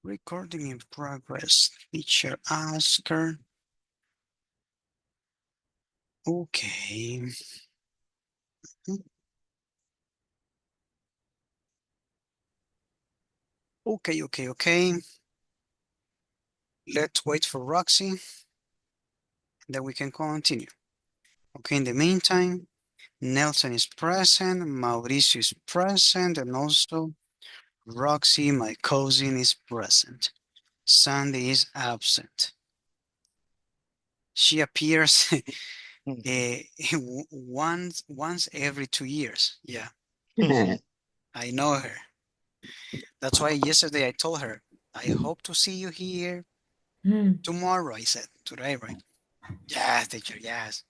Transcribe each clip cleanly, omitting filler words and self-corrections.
Recording in progress. Teacher Oscar. Okay. Okay. Let's wait for Roxy, then we can continue. Okay, in the meantime, Nelson is present, Mauricio is present, and also Roxy, my cousin, is present. Sandy is absent. She appears once every 2 years. Yeah, I know her. That's why yesterday I told her, I hope to see you here tomorrow. I said, today, right? Yes, teacher, yes.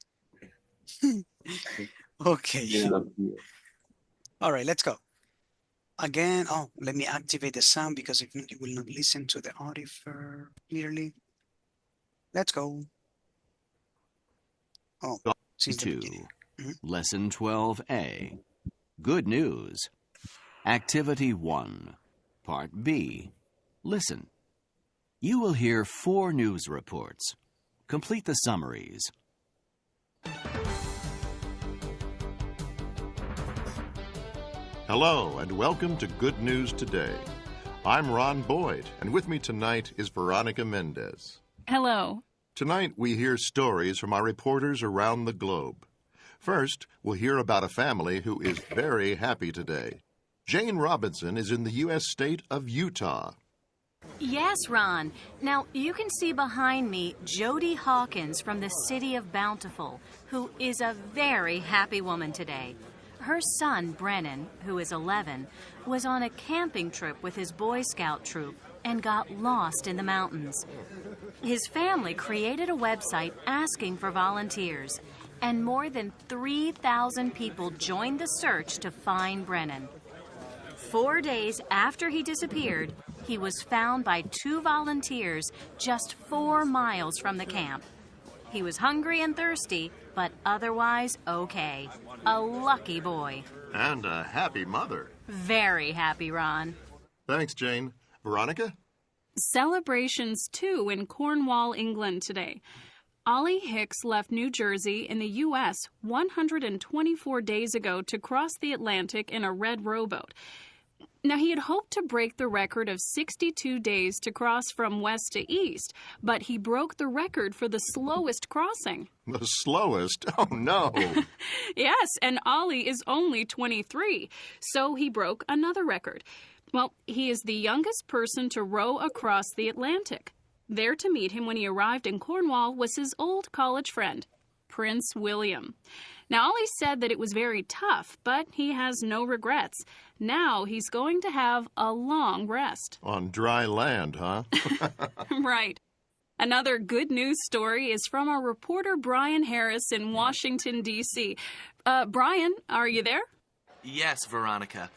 Okay. All right, let's go. Again, oh, let me activate the sound because if not, you will not listen to the audio clearly. Let's go. Oh, since the beginning. 2. Lesson 12A. Good news. Activity 1. Part B. Listen. You will hear 4 news reports. Complete the summaries. Hello and welcome to Good News Today. I'm Ron Boyd, and with me tonight is Veronica Mendez. Hello. Tonight we hear stories from our reporters around the globe. First, we'll hear about a family who is very happy today. Jane Robinson is in the U.S. state of Utah. Yes, Ron. Now, you can see behind me Jody Hawkins from the city of Bountiful, who is a very happy woman today. Her son, Brennan, who is 11, was on a camping trip with his Boy Scout troop and got lost in the mountains. His family created a website asking for volunteers, and more than 3,000 people joined the search to find Brennan. 4 days after he disappeared, he was found by 2 volunteers just 4 miles from the camp. He was hungry and thirsty, but otherwise okay. A lucky boy. And a happy mother. Very happy, Ron. Thanks, Jane. Veronica? Celebrations, too, in Cornwall, England today. Ollie Hicks left New Jersey in the U.S. 124 days ago to cross the Atlantic in a red rowboat. Now, he had hoped to break the record of 62 days to cross from west to east, but he broke the record for the slowest crossing. The slowest? Oh, no. Yes, and Ollie is only 23, so he broke another record. Well, he is the youngest person to row across the Atlantic. There to meet him when he arrived in Cornwall was his old college friend, Prince William. Now, Ollie said that it was very tough, but he has no regrets. Now he's going to have a long rest. On dry land, huh? Right. Another good news story is from our reporter Brian Harris in Washington, D.C. Brian, are you there? Yes, Veronica.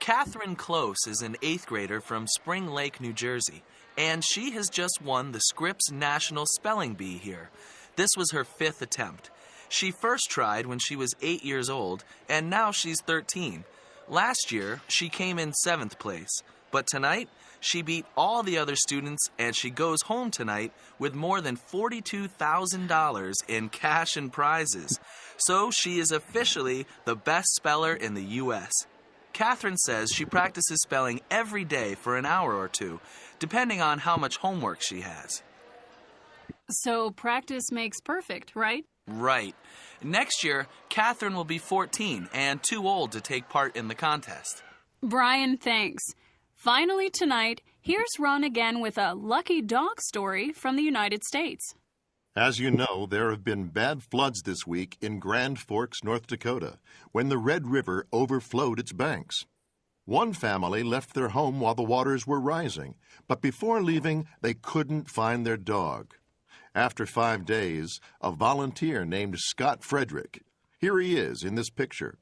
Catherine Close is an 8th grader from Spring Lake, New Jersey, and she has just won the Scripps National Spelling Bee here. This was her 5th attempt. She first tried when she was 8 years old, and now she's 13. Last year, she came in 7th place, but tonight, she beat all the other students, and she goes home tonight with more than $42,000 in cash and prizes. So she is officially the best speller in the U.S. Catherine says she practices spelling every day for an hour or 2, depending on how much homework she has. So practice makes perfect, right? Right. Next year, Catherine will be 14 and too old to take part in the contest. Brian, thanks. Finally tonight, here's Ron again with a lucky dog story from the United States. As you know, there have been bad floods this week in Grand Forks, North Dakota, when the Red River overflowed its banks. One family left their home while the waters were rising, but before leaving, they couldn't find their dog. After 5 days, a volunteer named Scott Frederick, here he is in this picture,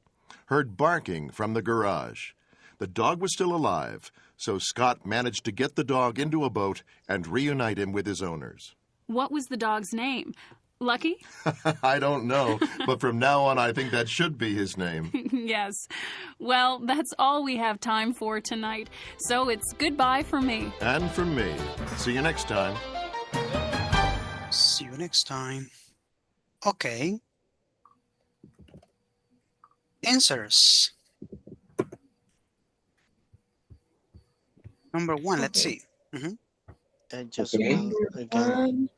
heard barking from the garage. The dog was still alive, so Scott managed to get the dog into a boat and reunite him with his owners. What was the dog's name? Lucky? I don't know, but from now on, I think that should be his name. Yes. Well, that's all we have time for tonight. So it's goodbye for me. And from me. See you next time. See you next time. Okay. Answers. Number one, let's Okay. see. Mhm. I just Okay. want again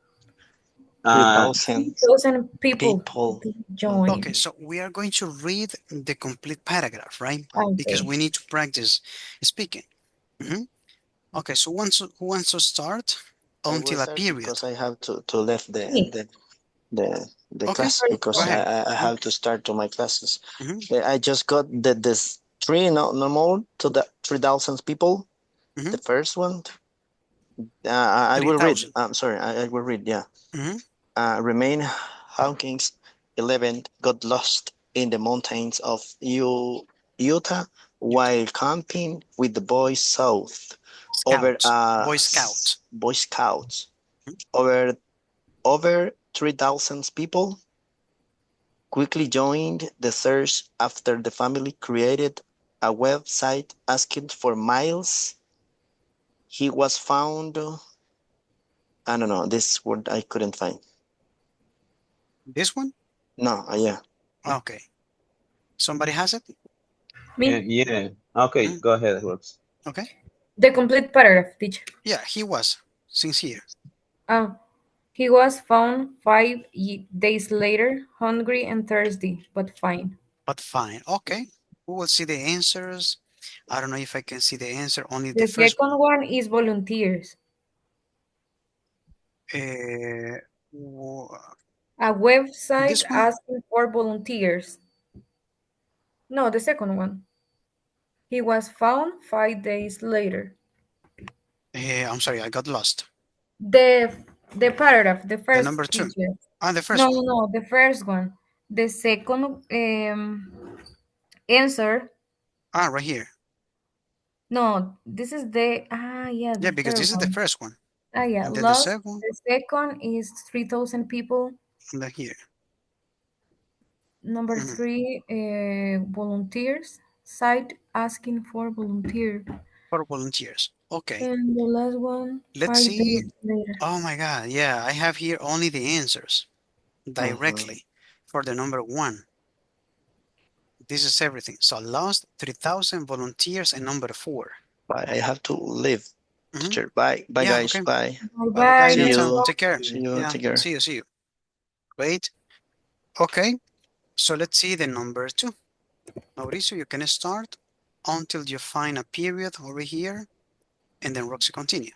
Uh, 3,000 3,000 people people. join. Okay, so we are going to read the complete paragraph, right? Because Okay. we need to practice speaking. Mhm. Okay, so who wants to start I will until a start period? because I have to leave Me. the Okay, class First because go one. ahead. I have to start to my classes. Mhm, I just got this three normal to the 3,000 people. mhm. The first one, I will read. 3,000. I'm sorry, I will read. Yeah. Mhm. Remain Hawkins 11 got lost in the mountains of Utah while camping with the Boy South over Scout, Boy Scout. Boy Scouts. Mhm. Over 3,000 people quickly joined the search after the family created a website asking for Miles. He was found. I don't know this word I couldn't find. This one? No, yeah. Okay. Somebody has it? Me. Yeah. Okay, Mhm. go ahead, Rox. Okay. The complete paragraph, teacher. Yeah, he was sincere. He was found 5 days later, hungry and thirsty, but fine. But fine. Okay. We will see the answers. I don't know if I can see the answer, only the The first one. second one is volunteers. Uh, w- A website this one? asking for volunteers. No, the second one. He was found 5 days later. I'm sorry, I got lost. The the paragraph, the The first number two. teacher. The No, first no, one. no, the first one. The second answer. Right here. No, this is the yeah, Yeah, the because third this is the one. first one. Yeah, And then the lost. second one, The second is 3,000 people. and then here. Number Mhm. 3, volunteers. Site asking for volunteer. For volunteers. Okay. And the last one, Let's 5 days see. later. Oh my God. Yeah, I have here only the answers Mhm. directly for the number one. This is everything. So lost 3,000 volunteers and number four. Bye. I have to leave. Mhm. Teacher. Bye. Bye, Yeah, guys. okay. Bye. Bye Bye bye, bye. See Nice Nelson. you. Take care. See you. Yeah, Take care. see you. Wait. Okay. So let's see the number two. Mauricio, you can start until you find a period over here, and then Roxy continue.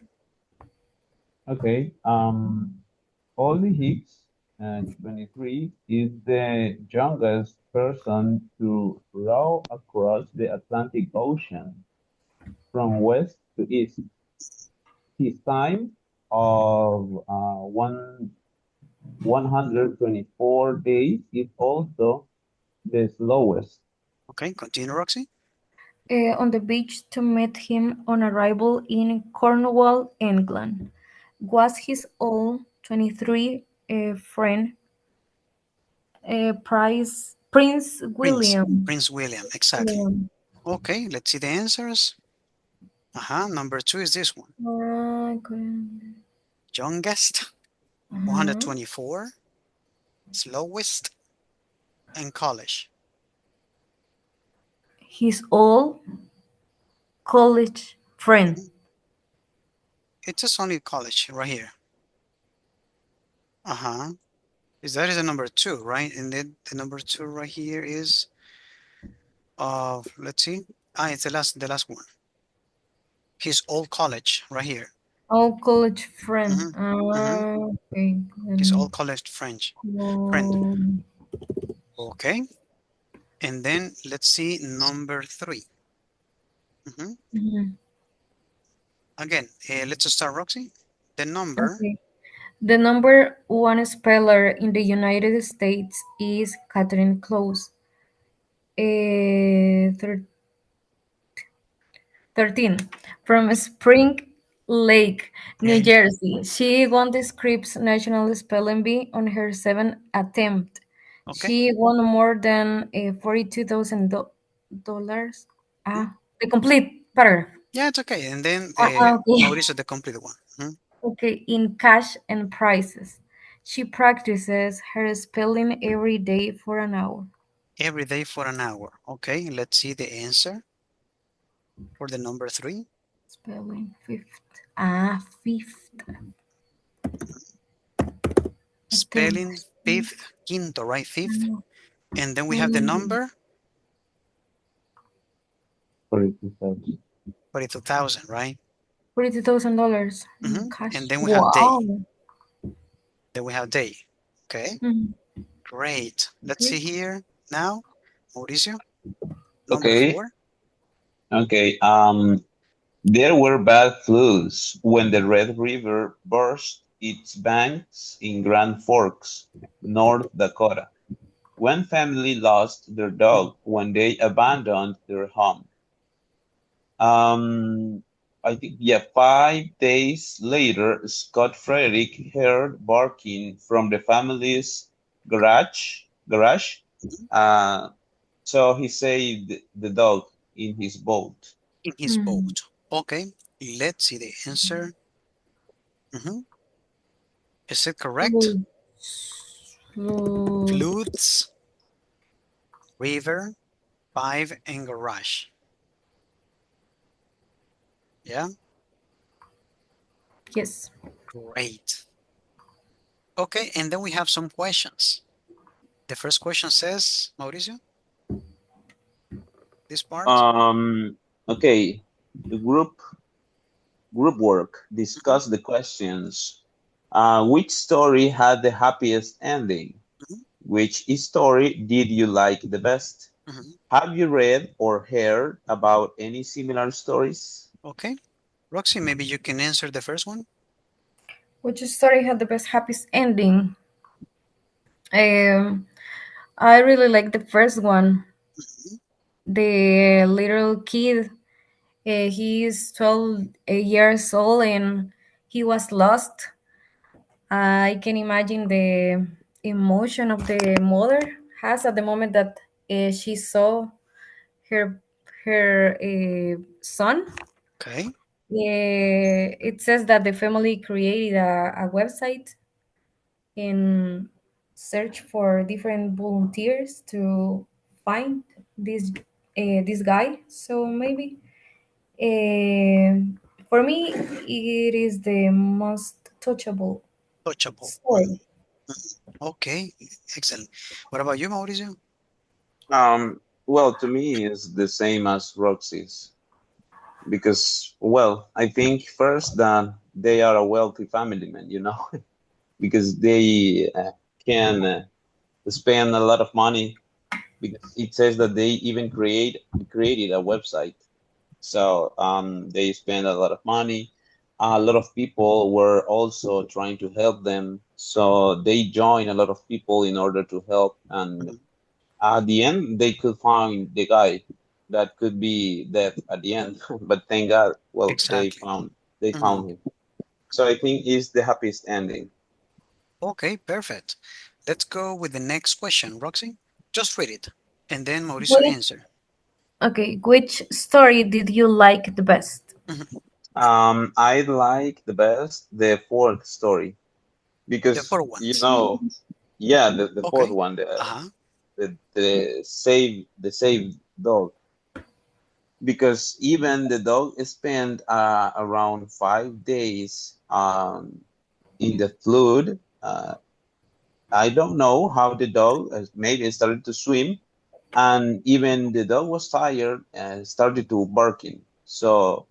Okay. Ollie Hicks, 23, is the youngest person to row across the Atlantic Ocean from west to east. His time of 124 days is also the slowest. Okay, continue, Roxy. On the beach to meet him on arrival in Cornwall, England, was his old 23 friend, Prince William. Prince William, exactly. Okay, let's see the answers. Number two is this one. Youngest, 124, slowest, and college. His old college friend. Mhm. It says only college right here. Is that is the number two, right? And then the number two right here is let's see. It's the last one. His old college right here. Old college friend. Mm-hmm. Mm-hmm. Okay. His old college friend. Um, Okay. And then let's see number three. Mm-hmm. mhm. Again, let's start, Roxy. The number Okay. The number one speller in the United States is Catherine Close. 13. From Spring, Lake, New Okay. Jersey. She won the Scripps National Spelling Bee on her seventh attempt. Okay. She won more than $42,000. The complete paragraph. Yeah, it's okay. And then Okay. Mauricio, the complete one. Okay, in cash and prizes. She practices her spelling every day for an hour. Every day for an hour. Okay, let's see the answer for the number 3. Spelling fifth. Fifth Spelling attempt. fifth, quinto, right? Fifth. Mm, And then we have the mm, number 42,000. 42,000, right? $42,000 in And cash. then we have day. Wow. Then we have day. Okay, Mhm. great. Let's Okay. see here now, Mauricio, number Okay, 4. okay. There were bad floods when the Red River burst its banks in Grand Forks, North Dakota. One family lost their dog when they abandoned their home. I think, yeah, 5 days later, Scott Frederick heard barking from the family's garage. Uh, so he saved the dog in his boat. In his Mhm. boat. Okay, let's see the answer. Is it correct? Floods. Flood. Floods, river, 5, and garage. Yeah, Yes. great. Okay, and then we have some questions. The first question says, Mauricio, this part. Um, okay, the group work. Discuss the questions. Which story had the happiest ending? Mhm, Which story did you like the best? mhm. Have you read or heard about any similar stories? Okay, Roxy, maybe you can answer the first one. Which story had the best happiest ending? Um, I really like the first one. Mhm. The little kid, he is 12 years old and he was lost. I can imagine the emotion of the mother has at the moment that she saw her son. Okay, It says that the family created a website and search for different volunteers to find this guy. So maybe for me it is the most touchable touchable. story. Okay, excellent. What about you, Mauricio? Well, to me, it's the same as Roxy's because, well, I think first that they are a wealthy family man, because they can spend a lot of money because it says that they even created a website. So they spend a lot of money. A lot of people were also trying to help them. So they joined a lot of people in order to help. And Mhm. at the end, they could find the guy that could be dead at the end. But thank God, well, Exactly. they Mhm. found him. So I think it's the happiest ending. Okay, perfect. Let's go with the next question, Roxy. Just read it, and then Mauricio Which, answer. okay, which story did you like the best? Mhm. I like the best the fourth story The because four ones. yeah, the fourth Okay. one, Uh-huh. the saved dog, because even the dog spent around 5 days in the flood. I don't know how the dog maybe started to swim, and even the dog was tired and started to barking. So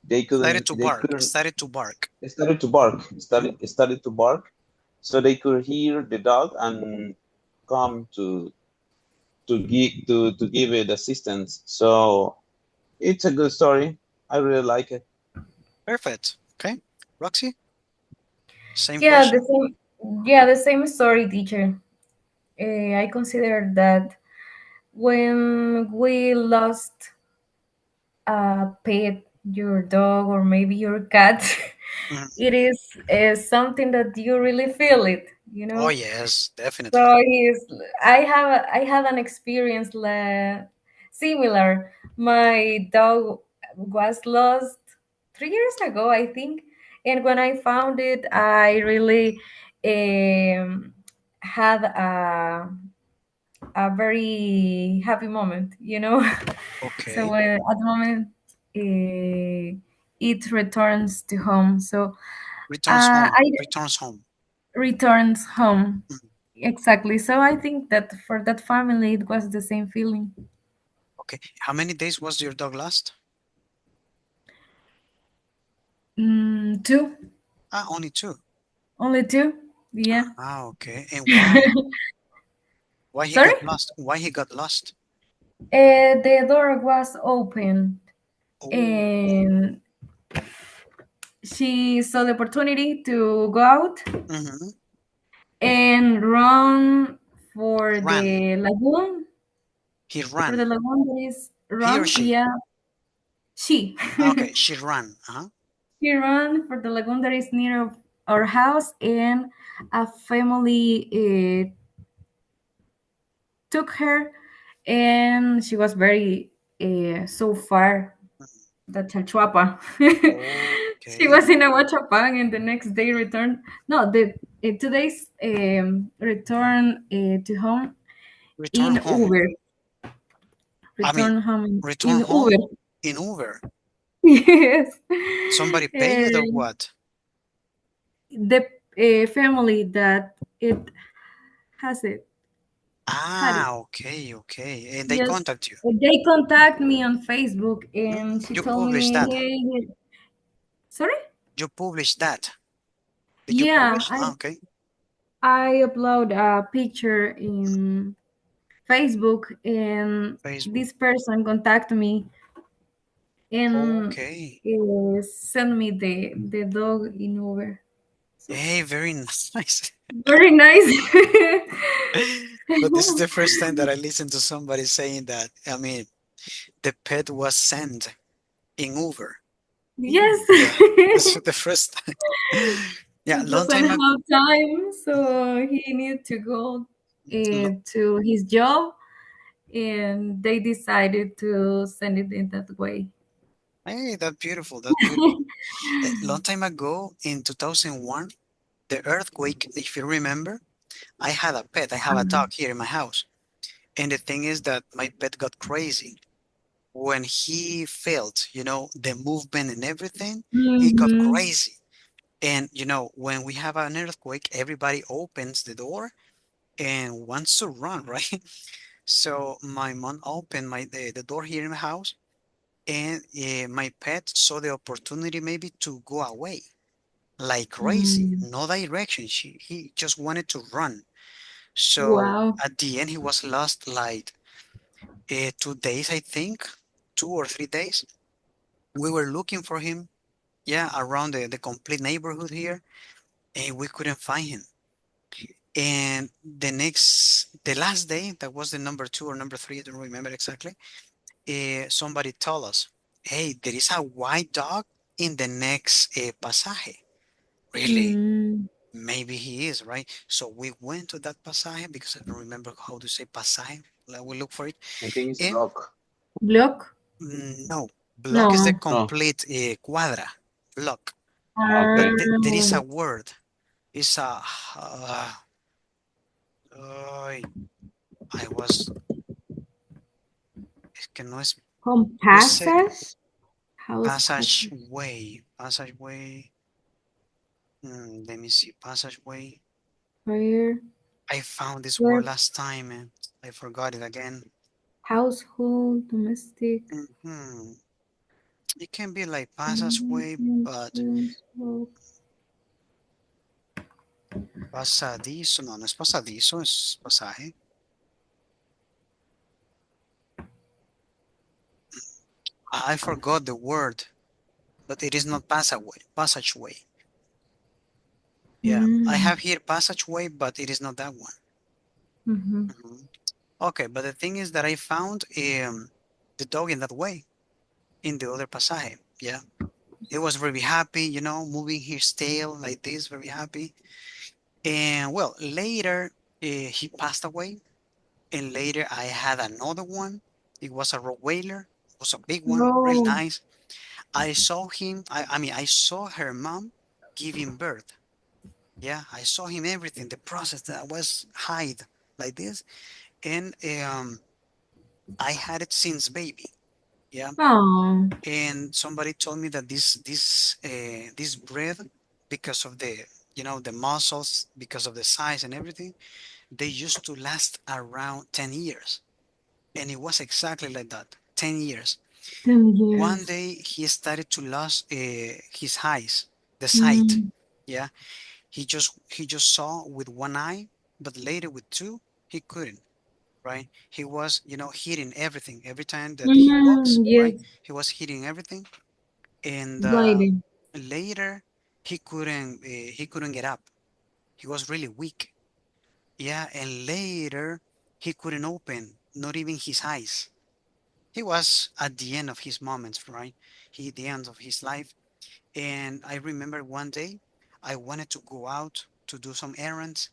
they couldn't Started to bark. it started to bark. It started to bark, so they could hear the dog and come to give it assistance. So it's a good story. I really like it. Perfect. Okay. Roxy, same Yeah, the question. same. Yeah, the same story, teacher. I consider that when we lost a pet your dog or maybe your cat, Mhm. it is something that you really feel it, you Oh know. yes, definitely. So he's, I had an experience similar. My dog was lost 3 years ago, I think, and when I found it, I really had a very happy moment, you know. So Okay. at the moment, it returns to home. So I Returns home. returns home. Mhm. Exactly. So I think that for that family, it was the same feeling. Okay. How many days was your dog lost? Two, Ah, only two. only two. Yeah. Ah, okay. And why? Why he Sorry? got lost? Why he got lost? The door was open, Oh, and she saw the opportunity to go out mm-hmm. and run for Ran. the lagoon. He For the ran. lagoon that is He or run. she? Yeah, she. Okay, she ran. Uh-huh. She ran for the lagoon that is near of our house, and a family took her, and she was very so far the Chalchuapa. She Okay. was in Ahuachapán and the next day returned. No, the 2 days return to home Return in home. Uber. I mean, Return home return in home Uber. in Uber. Yes. Somebody pay it or And what? the family that it has it had it. Ah, okay, okay. And they Yes. contact you. They contact me on Facebook and she You told publish me, that. hey, sorry? You publish that. Did you Yeah, publish? Ah, okay. I upload a picture in Facebook and Facebook. this person contact me and Okay. send me the dog in Uber. So Hey, very nice. very nice. But this is the first time that I listen to somebody saying that. I mean, the pet was sent in Uber. Yes. Yeah, this is the first time. Yeah, He long doesn't time ago. have time, so he needed to go to his job, and they decided to send it in that way. Hey, that's beautiful. That's beautiful. Long time ago, in 2001, the earthquake, if you remember, I had a pet. I have a dog here in my house. And the thing is that my pet got crazy. When he felt, the movement and everything, he got Mm-hmm. crazy. And, when we have an earthquake, everybody opens the door and wants to run, right? So my mom opened the door here in the house, and my pet saw the opportunity maybe to go away like crazy, Mm. no direction. He just wanted to run. So Wow. at the end, he was lost like 2 days, I think, 2 or 3 days. We were looking for him, yeah, around the complete neighborhood here, and we couldn't find him. And the last day, that was the number two or number three, I don't remember exactly. Somebody told us, hey, there is a white dog in the next pasaje. Really? Mm. Maybe he is, right? So we went to that pasaje because I don't remember how to say pasaje. We look for it. I think it's And block. Block? no, block is the No. No. complete cuadra, block. But Okay. there is a Um, word. It's a, ay, I was, es que no es, you say compasses? How is compasses? passageway. Let me see, passageway. Prayer, I found this word work, last time and I forgot it again. household, domestic. hmm It can be like passageway, but Mhm. pasadizo, no, no es pasadizo, es pasaje. I forgot the word, but it is not passageway. Yeah, I Mm. have here passageway, but it is not that one. Mhm. Mhm. Okay, but the thing is that I found the dog in that way, in the other pasaje. Yeah. He was very happy, you know, moving his tail like this, very happy. And well, later he passed away. And later I had another one. It was a Rottweiler. It was a big one, real No. nice. I saw him, I mean, I saw her mom giving birth. Yeah, I saw him everything, the process that was hide like this. And I had it since baby. Yeah. Oh. And somebody told me that this breed, because of the, you know, the muscles, because of the size and everything, they used to last around 10 years. And it was exactly like that, 10 years. 10 One years. day he started to lose his eyes, the sight. Mm. Yeah, he just saw with one eye, but later with two he couldn't. Right? He was, you know, hitting everything every time that he walks. Mm, Right? yes, He was hitting everything, and blinding. later he couldn't get up. He was really weak. Yeah, and later he couldn't open not even his eyes. He was at the end of his moments, right? He the end of his life. And I remember one day I wanted to go out to do some errands,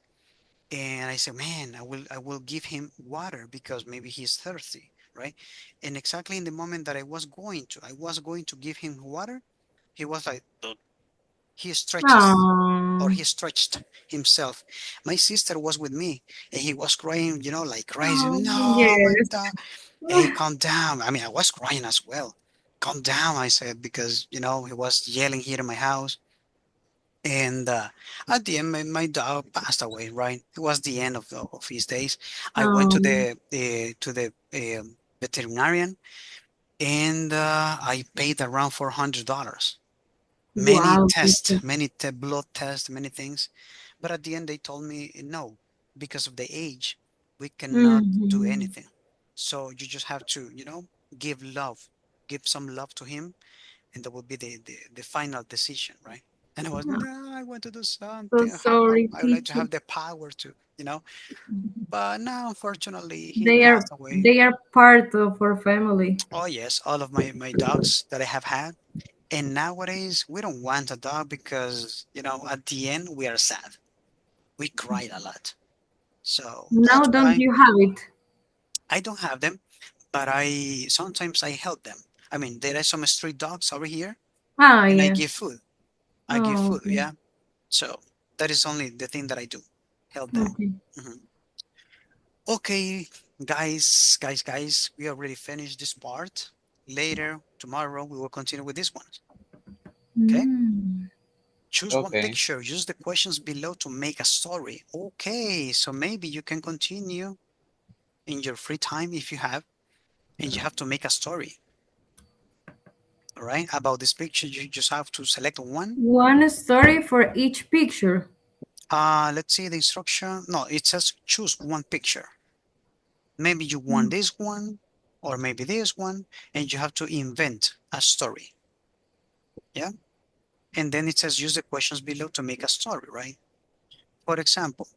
and I said, man, I will give him water because maybe he's thirsty, right? And exactly in the moment that I was going to give him water, he was like, "Ugh." He stretches, or Oh. he stretched himself. My sister was with me, and he was crying, you know, like crazy. Oh, No, my yes. dog. Hey, calm down. I mean, I was crying as well. Calm down, I said, because, you know, he was yelling here in my house. And at the end, my dog passed away, right? It was the end of his days. I went to Oh, the veterinarian, and I paid around $400. Many wow. tests, many blood tests, many things. But at the end, they told me no, because of the age, we cannot do Mm-hmm. anything. So you just have to, you know, give love, give some love to him, and that would be the final decision, right? And I was, no, I want to do So something. sorry, I would like to teacher. have the power to, you know. But now, unfortunately, he They are passed away. they are part of our family. Oh yes, all of my dogs that I have had. And nowadays, we don't want a dog because, you know, at the end, we are sad. We cried a lot. So Now that's don't why you have it? I don't have them, but I sometimes I help them. I mean, there are some street dogs over here, Ah, and I yeah. give food. I give Oh, food, okay. yeah. So that is only the thing that I do, help them. Okay. Mhm. Okay, guys, we already finished this part. Later, tomorrow, we will continue with this one. Okay? Mm. Choose one Okay. picture. Use the questions below to make a story. Okay, so maybe you can continue in your free time if you have, and you have to make a story. All right, about this picture, you just have to select one. One story for each picture. Let's see the instruction. No, it says choose one picture. Maybe you want this one, or maybe this one, and you have to invent a story. Yeah, and then it says use the questions below to make a story, right? For example,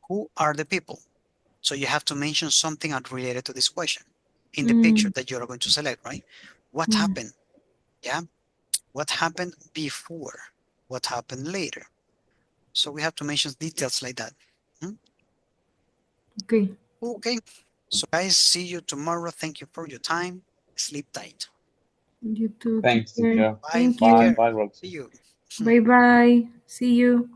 who are the people? So you have to mention something related to this question in the picture Mm. that you're going to select, right? What Mm. happened? Yeah. What happened before? What happened later? So we have to mention details like that. Hmm? Okay. Okay. So guys, see you tomorrow. Thank you for your time. Sleep tight. You too. Take Thanks, care. teacher. Bye. Thank Take Bye. you. care. Bye, See Roxy. you. Bye bye. See you.